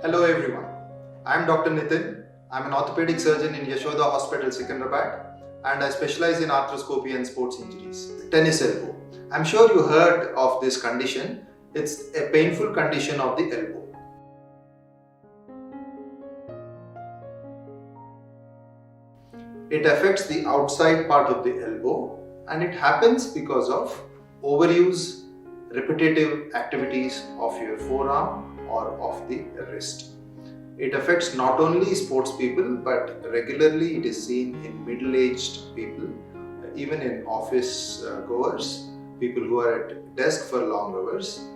Hello everyone, I am Dr. Nithin. I am an orthopedic surgeon in Yashoda Hospital, Hyderabad, and I specialize in arthroscopy and sports injuries. Tennis elbow. I am sure you heard of this condition. It's a painful condition of the elbow. It affects the outside part of the elbow and it happens because of overuse, repetitive activities of your forearm or of the wrist. It affects not only sports people but regularly it is seen in middle-aged people, even in office goers, people who are at desk for long hours,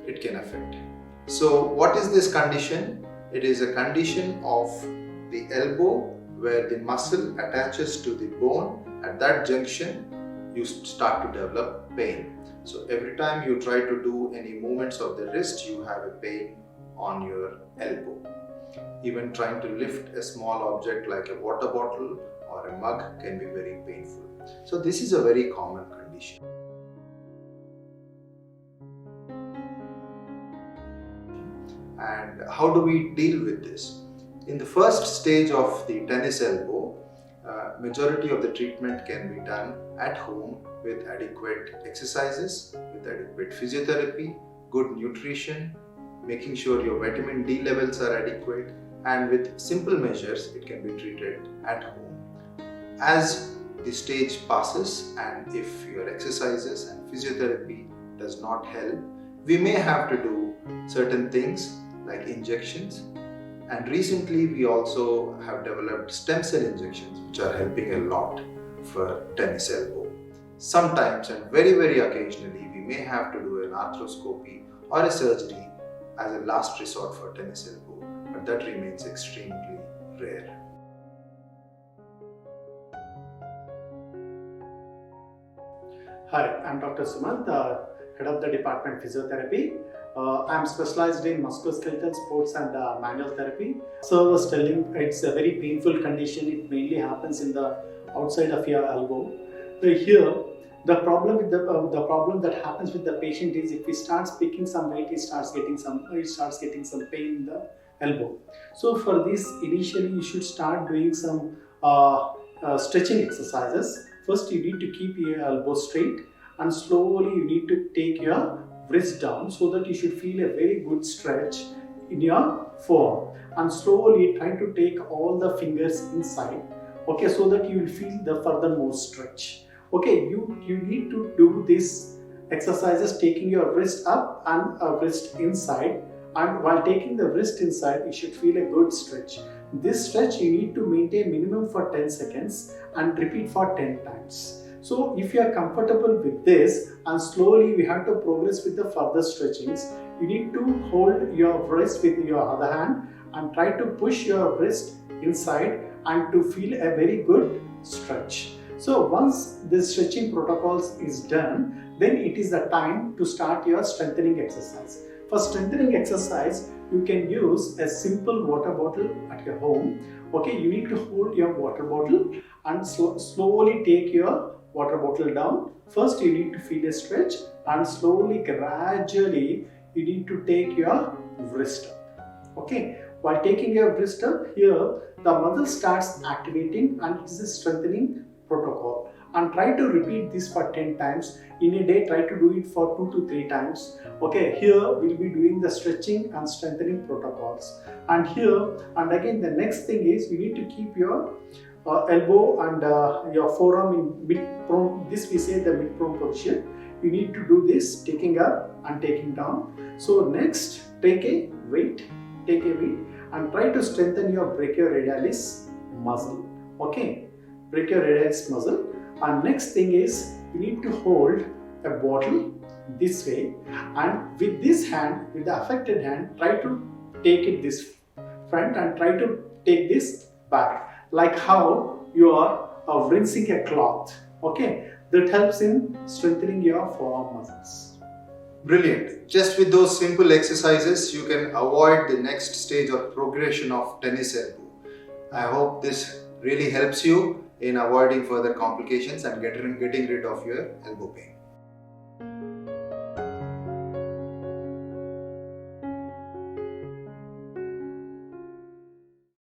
it can affect. So what is this condition? It is a condition of the elbow where the muscle attaches to the bone. At that junction you start to develop pain. So every time you try to do any movements of the wrist, you have a pain on your elbow. Even trying to lift a small object like a water bottle or a mug can be very painful. So this is a very common condition. And how do we deal with this? In the first stage of the tennis elbow, majority of the treatment can be done at home with adequate exercises, with adequate physiotherapy, good nutrition, making sure your vitamin D levels are adequate, and with simple measures it can be treated at home. As the stage passes and if your exercises and physiotherapy does not help, we may have to do certain things like injections. And recently we also have developed stem cell injections which are helping a lot for tennis elbow. Sometimes and very occasionally we may have to do an arthroscopy or a surgery as a last resort for tennis elbow, but that remains extremely rare. Hi, I'm Dr. Sumanth, head of the department Physiotherapy. I'm specialized in musculoskeletal sports and manual therapy. So I was telling, it's a very painful condition. It mainly happens in the outside of your elbow. Here, the problem that happens with the patient is if he starts picking some weight, he starts getting some pain in the elbow. So for this, initially you should start doing some stretching exercises. First, you need to keep your elbow straight, and slowly you need to take your wrist down so that you should feel a very good stretch in your forearm, and slowly try to take all the fingers inside, okay, so that you will feel the furthermost stretch. Okay, you need to do these exercises taking your wrist up and a wrist inside, and while taking the wrist inside you should feel a good stretch. This stretch you need to maintain minimum for 10 seconds and repeat for 10 times. So if you are comfortable with this, and slowly we have to progress with the further stretchings, you need to hold your wrist with your other hand and try to push your wrist inside and to feel a very good stretch. So once this stretching protocols is done, then it is the time to start your strengthening exercise. For strengthening exercise, you can use a simple water bottle at your home. Okay, you need to hold your water bottle and slowly take your water bottle down. First you need to feel a stretch, and slowly, gradually you need to take your wrist up. Okay, while taking your wrist up, here the muscle starts activating and it is a strengthening protocol. And try to repeat this for 10 times. In a day, try to do it for 2 to 3 times. Okay, here we'll be doing the stretching and strengthening protocols. And here, and again the next thing is you need to keep your elbow and your forearm in mid-prone. This we say the mid-prone position. You need to do this taking up and taking down. So next, take a weight and try to strengthen your brachioradialis muscle. Okay, brachioradialis muscle. And next thing is you need to hold a bottle this way, and with this hand, with the affected hand, try to take it this front and try to take this back, like how you are rinsing a cloth. Okay, that helps in strengthening your forearm muscles. Brilliant. Just with those simple exercises, you can avoid the next stage of progression of tennis elbow. I hope this really helps you in avoiding further complications and getting rid of your elbow pain.